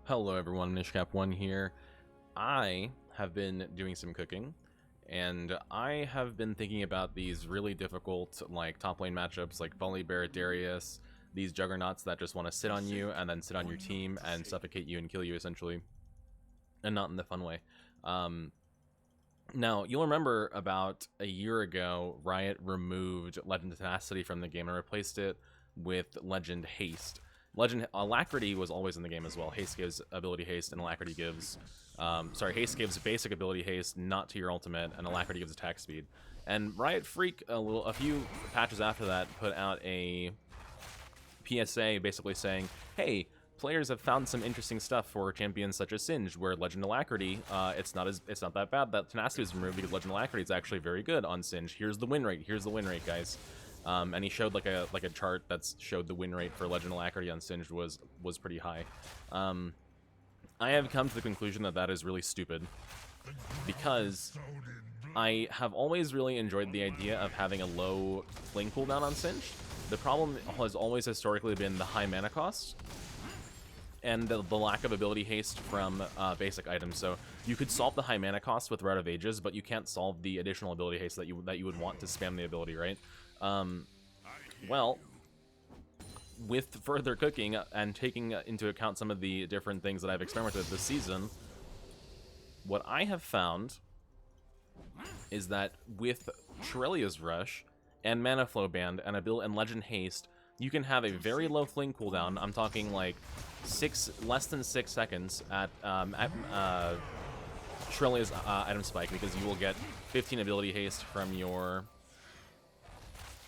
Hello everyone, Nishcap1 here. I have been doing some cooking, and I have been thinking about these really difficult, like, top lane matchups, like Volibear, Darius, these juggernauts that just want to sit on you, and then sit on your team, and suffocate you and kill you, essentially. And not in the fun way. Now, you'll remember about a year ago, Riot removed Legend Tenacity from the game and replaced it with Legend Haste. Alacrity was always in the game as well. Haste gives ability haste, and Alacrity gives... Haste gives basic ability haste, not to your ultimate, and Alacrity gives attack speed. And Riot Freak, a few patches after that, put out a PSA basically saying, hey, players have found some interesting stuff for champions such as Singed, where Legend Alacrity, it's not that bad that Tenacity is removed because Legend Alacrity is actually very good on Singed. Here's the win rate, guys. And he showed like a chart that showed the win rate for Legend Alacrity on Singed was pretty high. I have come to the conclusion that that is really stupid, because I have always really enjoyed the idea of having a low fling cooldown on Singed. The problem has always historically been the high mana cost and the lack of ability haste from basic items. So you could solve the high mana cost with Rout of Ages, but you can't solve the additional ability haste that you would want to spam the ability, right? Well, with further cooking and taking into account some of the different things that I've experimented with this season, what I have found is that with Shurelya's Rush and Mana Flow Band and Legend Haste, you can have a very low fling cooldown. I'm talking like less than 6 seconds at Shurelya's item spike, because you will get 15 ability haste from your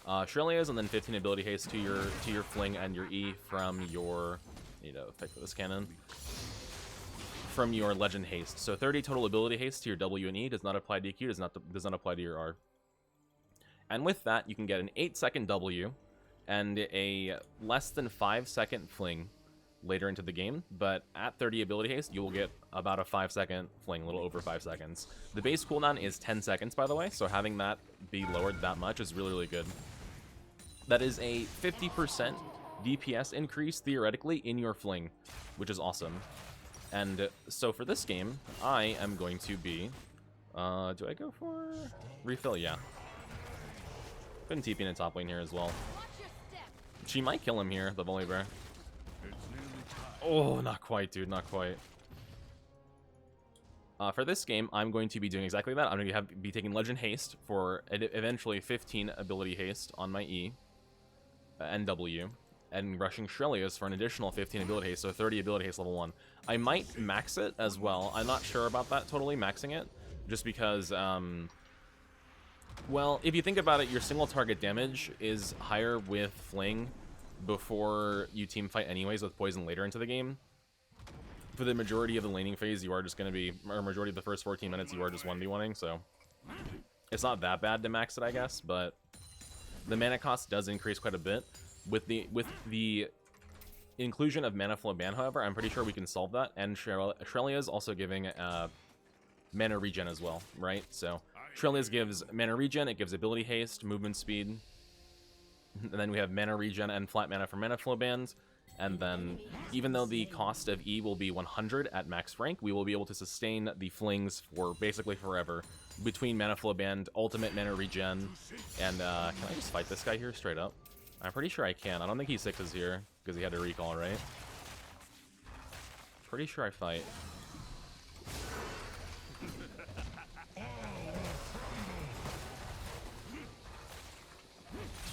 Shurelya's, and then 15 ability haste to your fling and your E from your, need to fix this cannon, from your Legend Haste. So 30 total ability haste to your W and E, does not apply to EQ, does not apply to your R. And with that, you can get an 8-second W and a less than 5-second fling later into the game, but at 30 ability haste, you will get about a 5-second fling, a little over 5 seconds. The base cooldown is 10 seconds, by the way, so having that be lowered that much is really, really good. That is a 50% DPS increase, theoretically, in your fling, which is awesome. And so for this game, I am going to be... do I go for refill? Yeah. Been TPing in top lane here as well. She might kill him here, the Volibear. Oh, not quite, dude, not quite. For this game, I'm going to be doing exactly that. I'm going to be taking Legend Haste for eventually 15 ability haste on my E and W, and rushing Shurelya's for an additional 15 ability haste, so 30 ability haste level 1. I might max it as well. I'm not sure about that totally, maxing it, just because, well, if you think about it, your single target damage is higher with Fling before you team fight anyways, with Poison later into the game. For the majority of the laning phase, you are just going to be, or majority of the first 14 minutes, you are just 1v1ing, so it's not that bad to max it, I guess, but the mana cost does increase quite a bit. With the inclusion of Mana Flow Ban, however, I'm pretty sure we can solve that, and Shurelya is also giving mana regen as well, right? So Shurelya's gives mana regen, it gives ability haste, movement speed, and then we have mana regen and flat mana for Mana Flow Band. And then, even though the cost of E will be 100 at max rank, we will be able to sustain the flings for basically forever between Mana Flow Band, ultimate mana regen, and can I just fight this guy here straight up? I'm pretty sure I can. I don't think he 6s here, because he had to recall, right? Pretty sure I fight.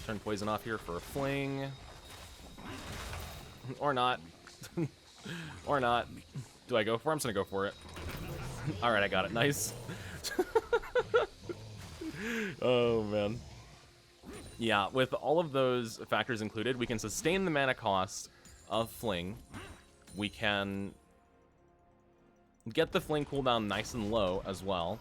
Turn poison off here for a fling. Or not. Or not. Do I go for it? I'm just gonna go for it. Alright, I got it. Nice. Oh, man. Yeah, with all of those factors included, we can sustain the mana cost of Fling. We can get the Fling cooldown nice and low as well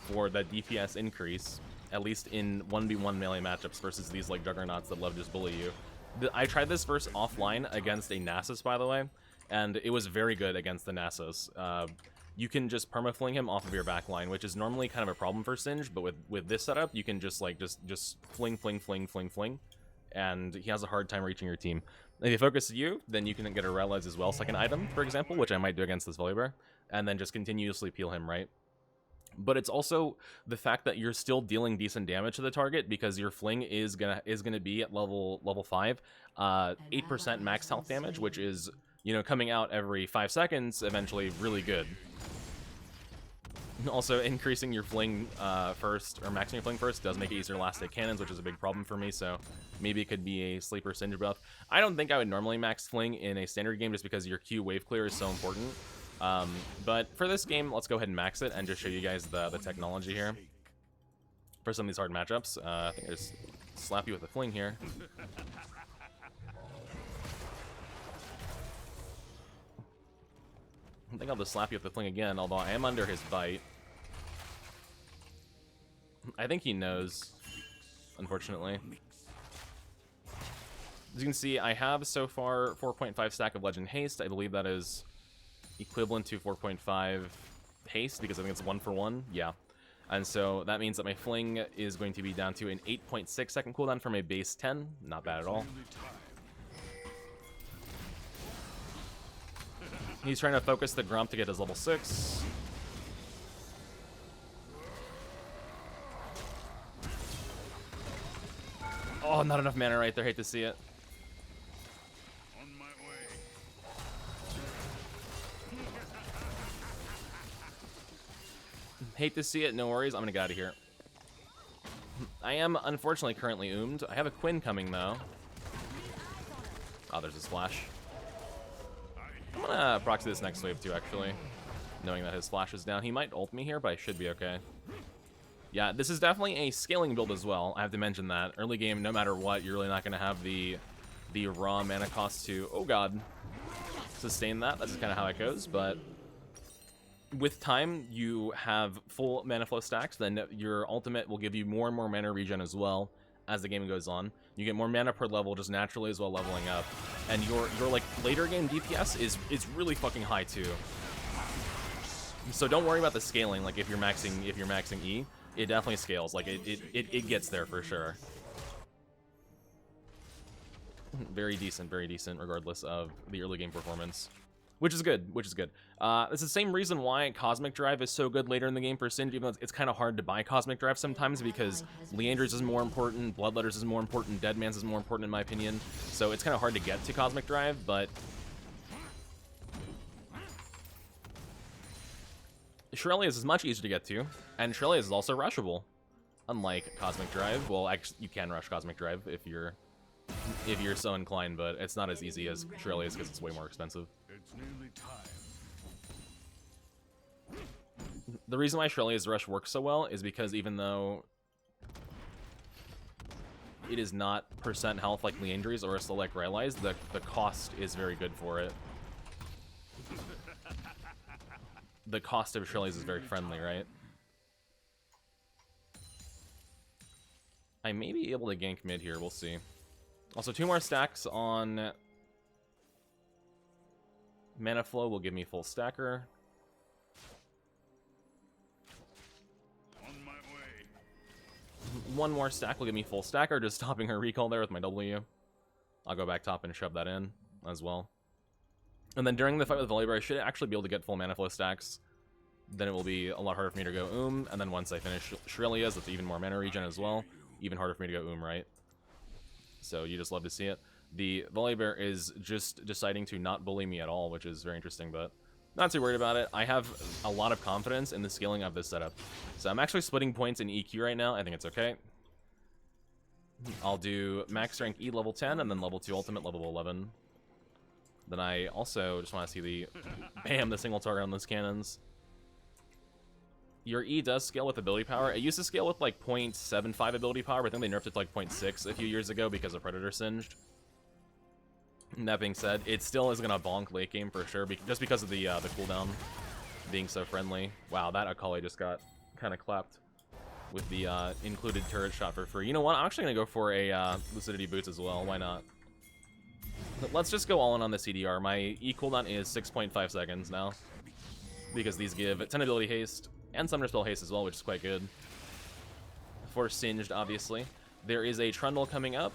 for that DPS increase, at least in 1v1 melee matchups versus these like juggernauts that love to just bully you. I tried this verse offline against a Nasus, by the way, and it was very good against the Nasus. You can just perma-fling him off of your backline, which is normally kind of a problem for Singed, but with this setup, you can just fling, and he has a hard time reaching your team. If he focuses you, then you can get a Relize as well, second item, for example, which I might do against this Volibear, and then just continuously peel him, right? But it's also the fact that you're still dealing decent damage to the target because your fling is gonna be at level 5, 8% max health damage, which is, you know, coming out every 5 seconds, eventually really good. Also, increasing your fling first, or maxing your fling first, does make it easier to last hit cannons, which is a big problem for me, so maybe it could be a sleeper Singe buff. I don't think I would normally max fling in a standard game just because your Q wave clear is so important. But for this game, let's go ahead and max it and just show you guys the technology here. For some of these hard matchups, I think I just slap you with a fling here. I think I'll just slap you with the fling again, although I am under his bite. I think he knows, unfortunately. As you can see, I have so far 4.5 stack of Legend Haste. I believe that is equivalent to 4.5 haste because I think it's 1-for-1. Yeah. And so that means that my fling is going to be down to an 8.6 second cooldown from a base 10. Not bad at all. He's trying to focus the Grump to get his level 6. Oh, not enough mana right there. Hate to see it. On my way. Hate to see it. No worries. I'm going to get out of here. I am, unfortunately, currently oomed. I have a Quinn coming, though. Oh, there's a splash. I'm gonna proxy this next wave too, actually, knowing that his flash is down. He might ult me here, but I should be okay. Yeah, this is definitely a scaling build as well. I have to mention that. Early game, no matter what, you're really not going to have the raw mana cost to, oh god, sustain that. That's kind of how it goes, but with time, you have full mana flow stacks, then your ultimate will give you more and more mana regen as well as the game goes on. You get more mana per level just naturally as well leveling up. And your like later game DPS is really fucking high too. So don't worry about the scaling. Like if you're maxing E, it definitely scales. Like it gets there for sure. Very decent regardless of the early game performance. Which is good, It's the same reason why Cosmic Drive is so good later in the game for Singe, even though it's kind of hard to buy Cosmic Drive sometimes because Leander's is more important, Bloodletter's is more important, Deadman's is more important in my opinion. So it's kind of hard to get to Cosmic Drive, but Shurelya's is much easier to get to, and Shurelya's is also rushable. Unlike Cosmic Drive, well, actually, you can rush Cosmic Drive if you're so inclined, but it's not as easy as Shurelya's because it's way more expensive. It's nearly time. The reason why Shurelya's rush works so well is because even though it is not percent health like Leandry's or a select Rylai's, the cost is very good for it. The cost of Shurelya's is very friendly, right? I may be able to gank mid here, we'll see. Also, 2 more stacks on Mana Flow will give me full stacker. On my way. 1 more stack will give me full stacker, just stopping her recall there with my W. I'll go back top and shove that in as well. And then during the fight with Volibear, I should actually be able to get full Mana Flow stacks. Then it will be a lot harder for me to go and then once I finish Shurelya's, that's even more mana regen as well. Even harder for me to go right? So you just love to see it. The Volibear is just deciding to not bully me at all, which is very interesting, but not too worried about it. I have a lot of confidence in the scaling of this setup. So I'm actually splitting points in EQ right now. I think it's okay. I'll do max rank E level 10 and then level 2 ultimate level 11. Then I also just want to see the bam, the single target on those cannons. Your E does scale with ability power. It used to scale with like 0.75 ability power, but I think they nerfed it to like 0.6 a few years ago because of Predator Singed. And that being said, it still is going to bonk late game for sure, just because of the cooldown being so friendly. Wow, that Akali just got kind of clapped with the included turret shot for free. You know what? I'm actually going to go for a Lucidity Boots as well. Why not? Let's just go all in on the CDR. My E cooldown is 6.5 seconds now, because these give 10 ability haste and Summoner Spell haste as well, which is quite good. For Singed, obviously. There is a Trundle coming up.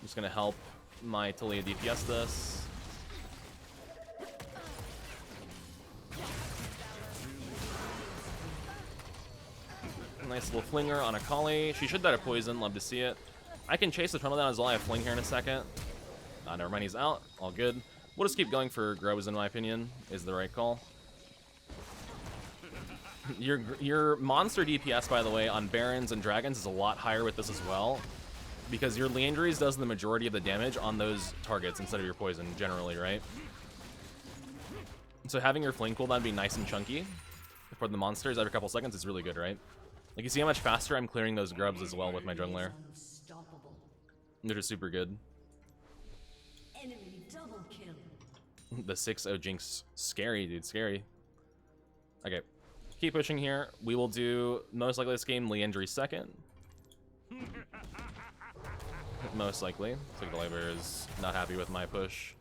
Just gonna help my Talia DPS this. Nice little flinger on a Kali. She should die to poison. Love to see it. I can chase the Trundle down as well. I have fling here in a second. Never mind. He's out. All good. We'll just keep going for Grows, in my opinion, is the right call. Your monster DPS, by the way, on Barons and Dragons is a lot higher with this as well, because your Leandries does the majority of the damage on those targets instead of your poison, generally, right? So having your fling cooldown be nice and chunky for the monsters every couple seconds is really good, right? Like, you see how much faster I'm clearing those grubs as well with my jungler. They're just super good. Enemy double kill. The 6-0 Jinx. Scary, dude. Scary. Okay. Keep pushing here. We will do, most likely this game, Leandry second. Most likely. Looks like the Labour is not happy with my push.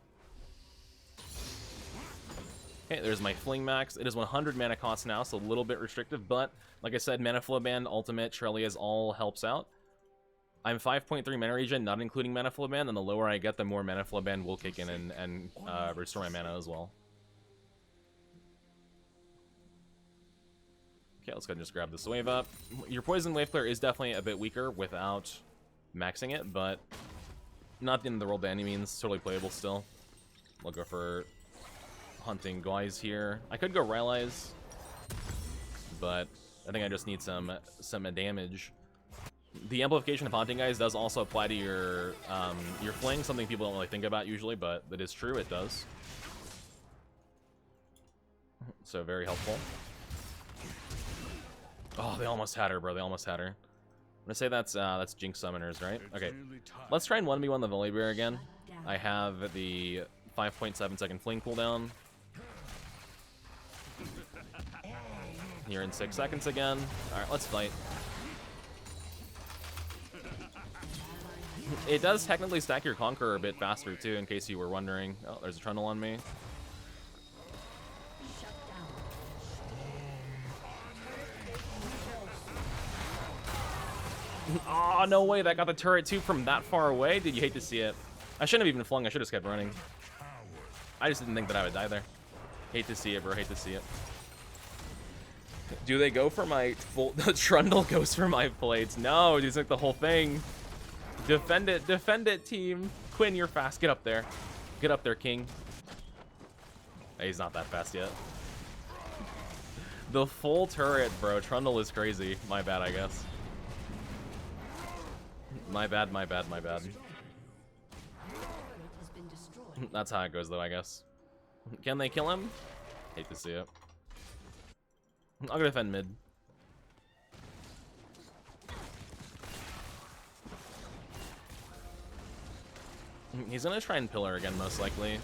Okay, there's my Fling Max. It is 100 mana cost now, so a little bit restrictive, but like I said, Mana Flow Band, Ultimate, Trellia's all helps out. I'm 5.3 mana regen, not including Mana Flow Band, and the lower I get, the more Mana Flow Band will kick in and restore my mana as well. Okay, let's go ahead and just grab this wave up. Your Poison Wave Clear is definitely a bit weaker without maxing it, but not the end of the world by any means. Totally playable still. We'll go for hunting guys here. I could go Rylai's, but I think I just need some damage. The amplification of haunting guys does also apply to your fling, something people don't really think about usually, but it is true, it does. So very helpful. Oh, they almost had her, bro. They almost had her. I'm gonna say that's Jinx Summoners, right? Okay. Let's try and 1v1 the Volibear again. I have the 5.7 second fling cooldown. Here in 6 seconds again. Alright, let's fight. It does technically stack your Conqueror a bit faster too, in case you were wondering. Oh, there's a Trundle on me. Oh, no way, that got the turret too from that far away? Did you hate to see it? I shouldn't have even flung, I should have kept running. I just didn't think that I would die there. Hate to see it, bro, hate to see it. Do they go for my full... The Trundle goes for my plates. No, dude, it's like the whole thing. Defend it, team. Quinn, you're fast, get up there. Get up there, king. Hey, he's not that fast yet. The full turret, bro, Trundle is crazy. My bad, I guess. My bad. That's how it goes, though, I guess. Can they kill him? Hate to see it. I'll go defend mid. He's gonna try and pillar again, most likely. And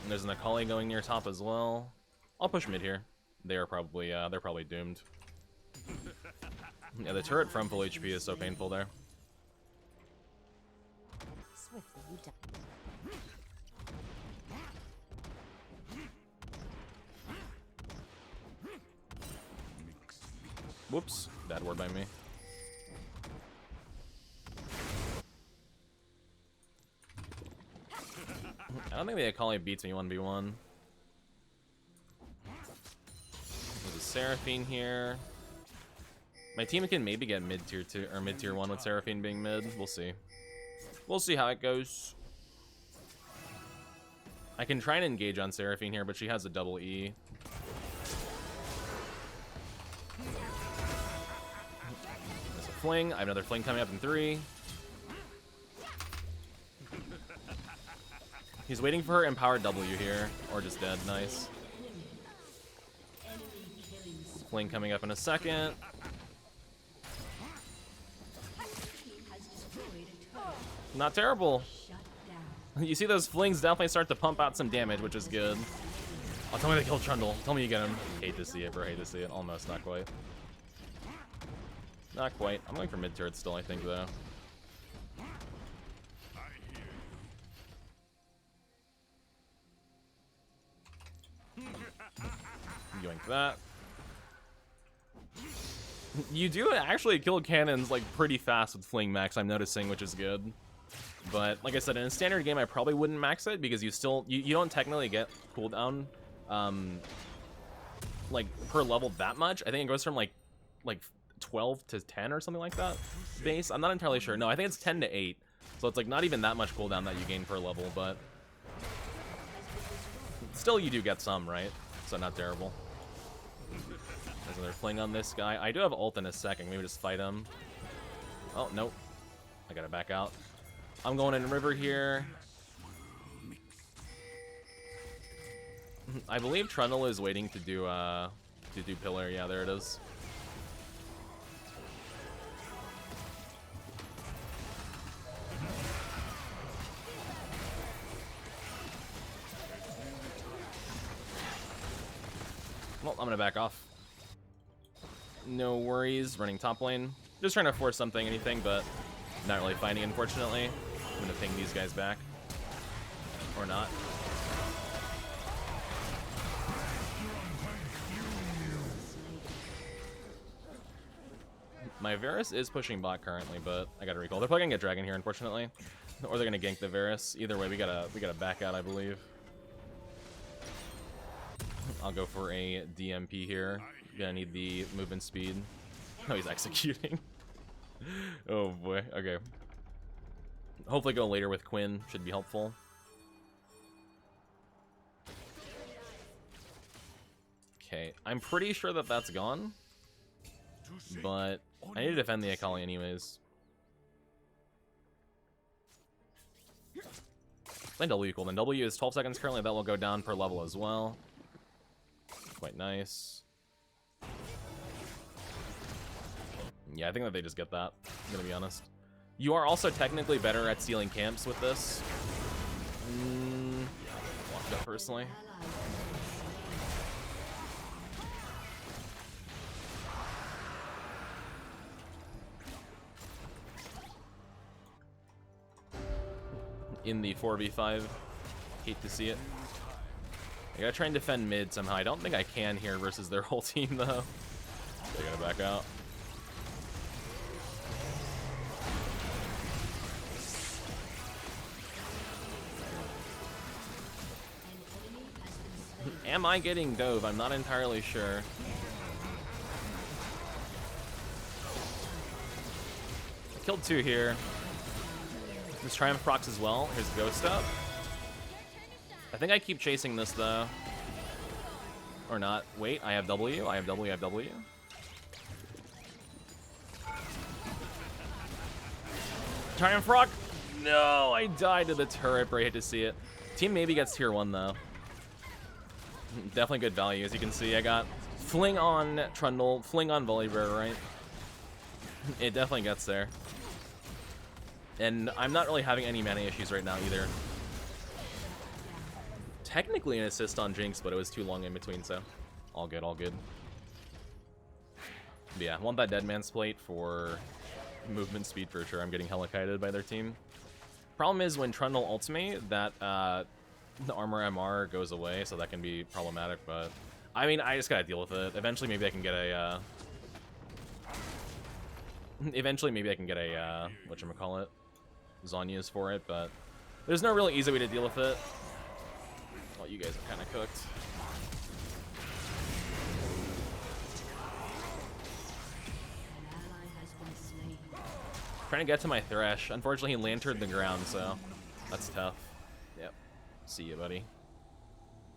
there's an Akali going near top as well. I'll push mid here. They're probably doomed. Yeah, the turret from full HP is so painful there. Whoops, bad word by me. I don't think the Akali beats me 1v1. There's a Seraphine here. My team can maybe get mid tier 2 or mid tier 1 with Seraphine being mid. We'll see. We'll see how it goes. I can try and engage on Seraphine here, but she has a double E. There's a fling. I have another fling coming up in 3. He's waiting for her empowered W here, or just dead. Nice. Fling coming up in a second. Not terrible. You see those flings definitely start to pump out some damage, which is good. Oh, tell me they killed Trundle. Tell me you get him. Hate to see it, bro. Hate to see it. Almost. Not quite. Not quite. I'm going for mid turret still, I think, though. Yoink that. You do actually kill cannons like pretty fast with Fling Max, I'm noticing, which is good. But like I said, in a standard game, I probably wouldn't max it because you still you don't technically get cooldown like per level that much. I think it goes from like 12 to 10 or something like that base. I'm not entirely sure. No, I think it's 10 to 8. So it's like not even that much cooldown that you gain per level, but still you do get some, right? So not terrible. There's another fling on this guy. I do have ult in a second. Maybe just fight him. Oh, nope. I gotta back out. I'm going in river here. I believe Trundle is waiting to do pillar. Yeah, there it is. Well, I'm gonna back off. No worries, running top lane. Just trying to force something, anything, but not really finding, unfortunately. I'm gonna ping these guys back. Or not. My Varus is pushing bot currently, but I gotta recall. They're probably gonna get Dragon here, unfortunately. Or they're gonna gank the Varus. Either way, we gotta back out, I believe. I'll go for a DMP here. Gonna need the movement speed. Oh, he's executing. Oh boy, okay. Hopefully go later with Quinn, should be helpful. Okay, I'm pretty sure that that's gone. But I need to defend the Akali anyways. Then W equal. Then W is 12 seconds currently. That will go down per level as well. Quite nice. Yeah, I think that they just get that, I'm gonna be honest. You are also technically better at stealing camps with this. Walked up personally. In the 4v5. Hate to see it. I gotta try and defend mid somehow. I don't think I can here versus their whole team, though. They gotta back out. Am I getting dove? I'm not entirely sure. I killed 2 here. There's Triumph procs as well. Here's Ghost up. I think I keep chasing this, though. Or not. Wait, I have W. I have W. I have W. Triumph proc! No, I died to the turret, but I hate to see it. Team maybe gets tier 1, though. Definitely good value, as you can see. I got Fling on Trundle, Fling on Volibear, right? It definitely gets there. And I'm not really having any mana issues right now, either. Technically an assist on Jinx, but it was too long in between, so all good, all good. But yeah, want that Dead Man's Plate for movement speed for sure. I'm getting hella kited by their team. Problem is when Trundle ults me, that the armor MR goes away, so that can be problematic, but I mean, I just gotta deal with it. Eventually maybe I can get a whatchamacallit, Zhonya's for it, but there's no really easy way to deal with it. Well, you guys are kind of cooked. Trying to get to my Thresh. Unfortunately, he lanterned the ground, so that's tough. Yep. See you, buddy.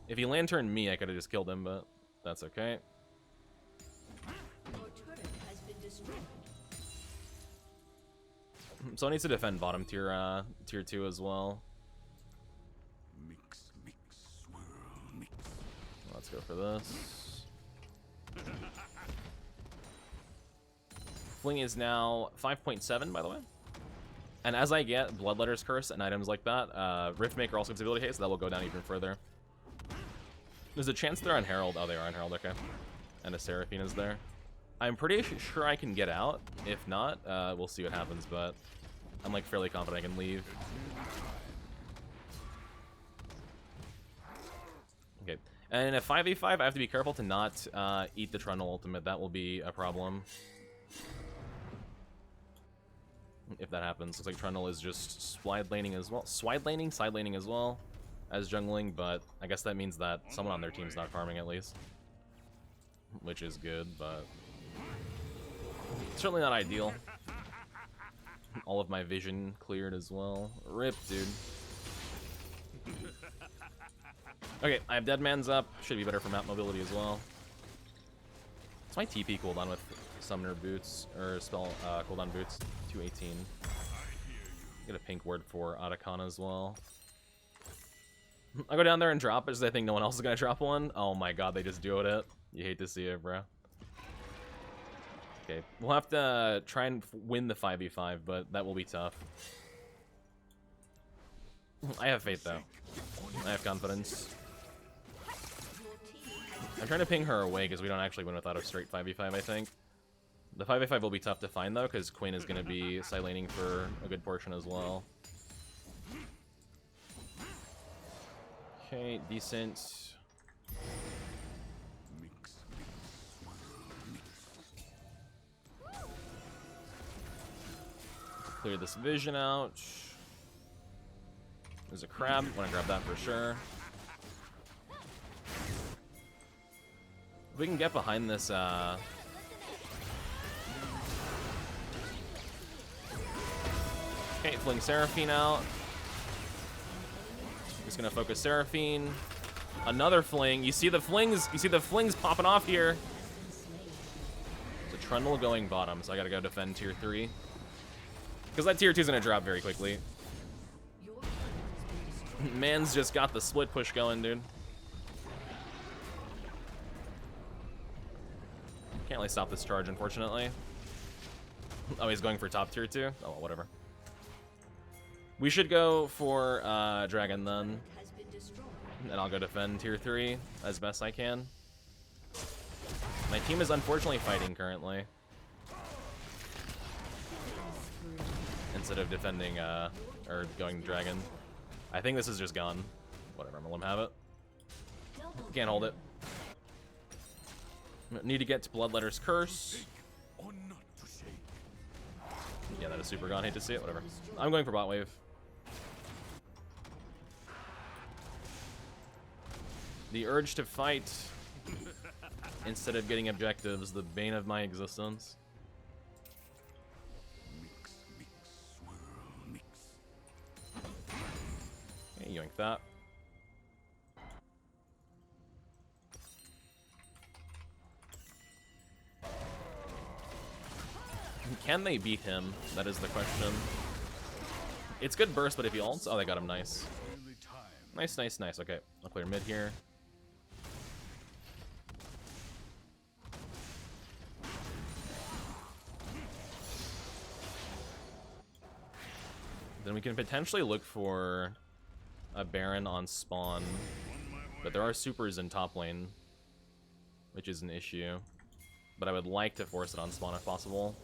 If he lanterned me, I could have just killed him, but that's okay. Your turret has been destroyed. So I need to defend bottom tier, tier 2 as well. Mix, mix, swirl, mix. Let's go for this. Fling is now 5.7, by the way. And as I get Bloodletter's Curse and items like that, Riftmaker also gives ability haste, so that will go down even further. There's a chance they're on Herald. Oh, they are on Herald, okay. And a Seraphine is there. I'm pretty sure I can get out. If not, we'll see what happens, but I'm like fairly confident I can leave. Okay. And in a 5v5, I have to be careful to not eat the Trundle ultimate. That will be a problem. if that happens. Looks like Trundle is just slide laning as well. Side laning as well as jungling, but I guess that means that someone on their team's not farming at least. Which is good, but certainly not ideal. All of my vision cleared as well. Rip, dude. Okay, I have Dead Man's up. Should be better for map mobility as well. What's my TP cooldown with Summoner Boots, or spell cooldown boots? 218. Get a pink word for Otacon as well. I'll go down there and drop it because I think no one else is going to drop one. Oh my god, they just duoed it. You hate to see it, bro. Okay, we'll have to try and win the 5v5, but that will be tough. I have faith, though. I have confidence. I'm trying to ping her away because we don't actually win without a straight 5v5, I think. The 5v5 will be tough to find, though, because Quinn is going to be side laning for a good portion as well. Okay, decent. Clear this vision out. There's a crab. Want to grab that for sure. If we can get behind this, okay, fling Seraphine out. Just gonna focus Seraphine. Another fling. You see the flings. You see the flings popping off here. It's a Trundle going bottom, so I gotta go defend tier 3. Because that tier 2 is gonna drop very quickly. Man's just got the split push going, dude. Can't really stop this charge, unfortunately. Oh, he's going for top tier 2? Oh, well, whatever. We should go for Dragon then. And I'll go defend tier 3 as best I can. My team is unfortunately fighting currently. Instead of defending, or going Dragon. I think this is just gone. Whatever, I'm gonna let him have it. Can't hold it. Need to get to Bloodletter's Curse. Yeah, that is super gone. Hate to see it. Whatever. I'm going for bot wave. The urge to fight instead of getting objectives, the bane of my existence. Okay, yoink that. Can they beat him? That is the question. It's good burst, but if he ults... Oh, they got him nice. Nice, nice, nice. Okay, I'll clear mid here. Then we can potentially look for a Baron on spawn. But there are supers in top lane, which is an issue. But I would like to force it on spawn if possible,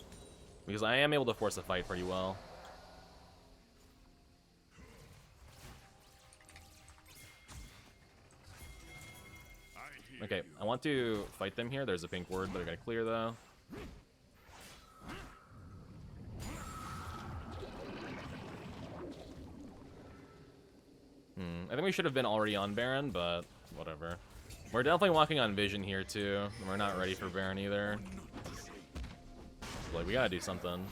because I am able to force a fight pretty well. Okay, I want to fight them here. There's a pink word that I gotta clear though. I think we should have been already on Baron, but whatever. We're definitely walking on Vision here too. We're not ready for Baron either. Like, we gotta do something.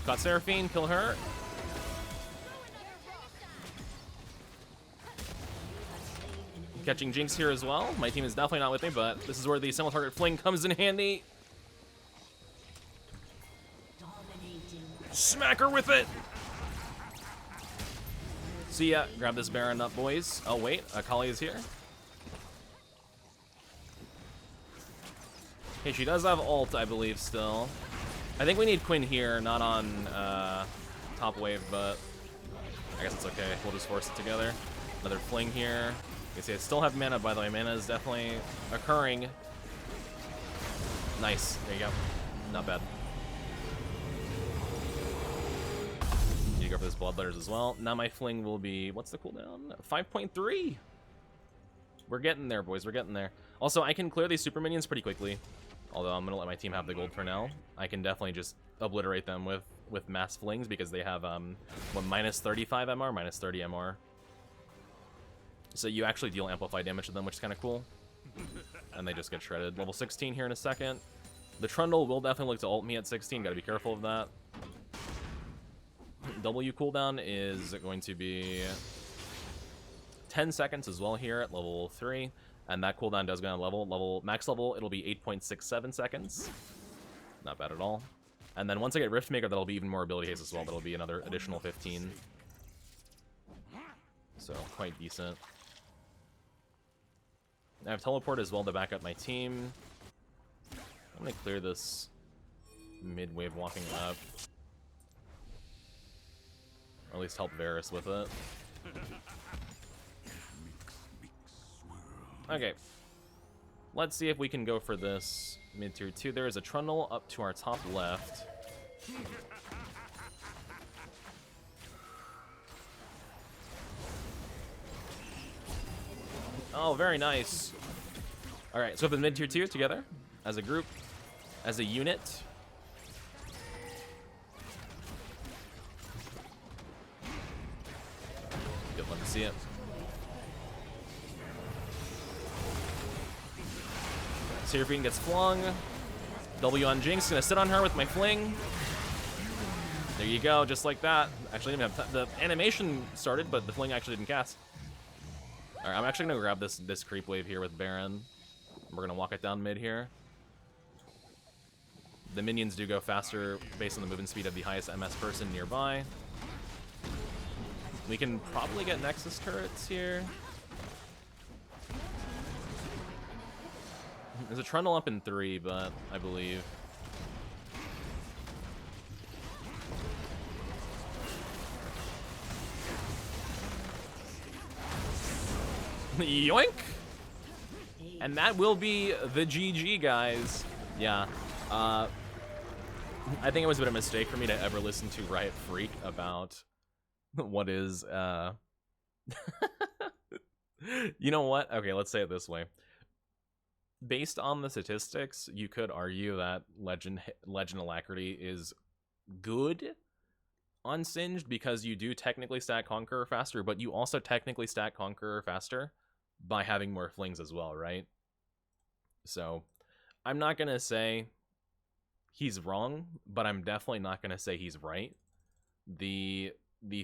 Got Seraphine, kill her. Catching Jinx here as well. My team is definitely not with me, but this is where the single target fling comes in handy. Smack her with it! See ya. Grab this Baron up, boys. Oh, wait. Akali is here. Okay, she does have ult, I believe, still. I think we need Quinn here, not on top wave, but I guess it's okay. We'll just force it together. Another fling here. You see, I still have mana, by the way. Mana is definitely occurring. Nice. There you go. Not bad. those bloodletters as well. Now my fling will be, what's the cooldown? 5.3. We're getting there, boys. We're getting there. Also, I can clear these super minions pretty quickly. Although I'm gonna let my team have the gold for now. I can definitely just obliterate them with mass flings because they have what, minus 35 MR, minus 30 MR. So you actually deal amplified damage to them, which is kind of cool. And they just get shredded. Level 16 here in a second. The Trundle will definitely look to ult me at 16. Gotta be careful of that. W cooldown is going to be 10 seconds as well here at level 3. And that cooldown does go down max level, it'll be 8.67 seconds. Not bad at all. And then once I get Riftmaker, that'll be even more ability haste as well. That'll be another additional 15. So, quite decent. I have Teleport as well to back up my team. I'm gonna clear this mid-wave walking up. Or at least help Varus with it. Okay. Let's see if we can go for this mid-tier 2. There is a Trundle up to our top left. Oh, very nice. Alright, so the mid-tier 2 together, as a group, as a unit. Good, love to see it. Seraphine gets flung. W on Jinx, gonna sit on her with my fling. There you go, just like that. Actually, didn't have the animation started, but the fling actually didn't cast. All right, I'm actually gonna grab this creep wave here with Baron. We're gonna walk it down mid here. The minions do go faster based on the movement speed of the highest MS person nearby. We can probably get Nexus turrets here. There's a Trundle up in 3, but I believe. Yoink! And that will be the GG, guys. Yeah. I think it was a bit of a mistake for me to ever listen to Riot Freak about what is, You know what? Okay, let's say it this way. Based on the statistics, you could argue that Legend Alacrity is good on Singed because you do technically stack Conqueror faster, but you also technically stack Conqueror faster by having more flings as well, right? So, I'm not going to say he's wrong, but I'm definitely not going to say he's right. The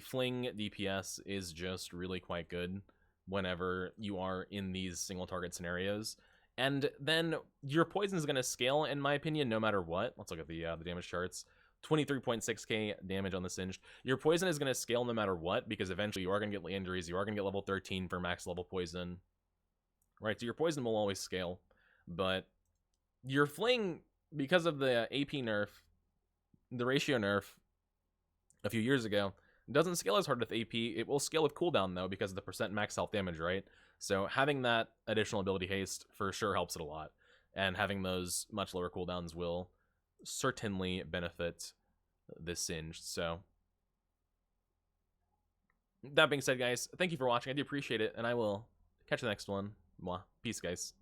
fling DPS is just really quite good whenever you are in these single target scenarios. And then your poison is going to scale, in my opinion, no matter what. Let's look at the damage charts. 23.6k damage on the Singed. Your poison is going to scale no matter what, because eventually you are going to get injuries. You are going to get level 13 for max level poison. Right, so your poison will always scale. But your fling, because of the AP nerf, the ratio nerf a few years ago, doesn't scale as hard with AP. It will scale with cooldown, though, because of the percent max health damage, right? So having that additional ability haste for sure helps it a lot. And having those much lower cooldowns will certainly benefit this Singed. So that being said, guys, thank you for watching. I do appreciate it, and I will catch you the next one. Mwah. Peace, guys.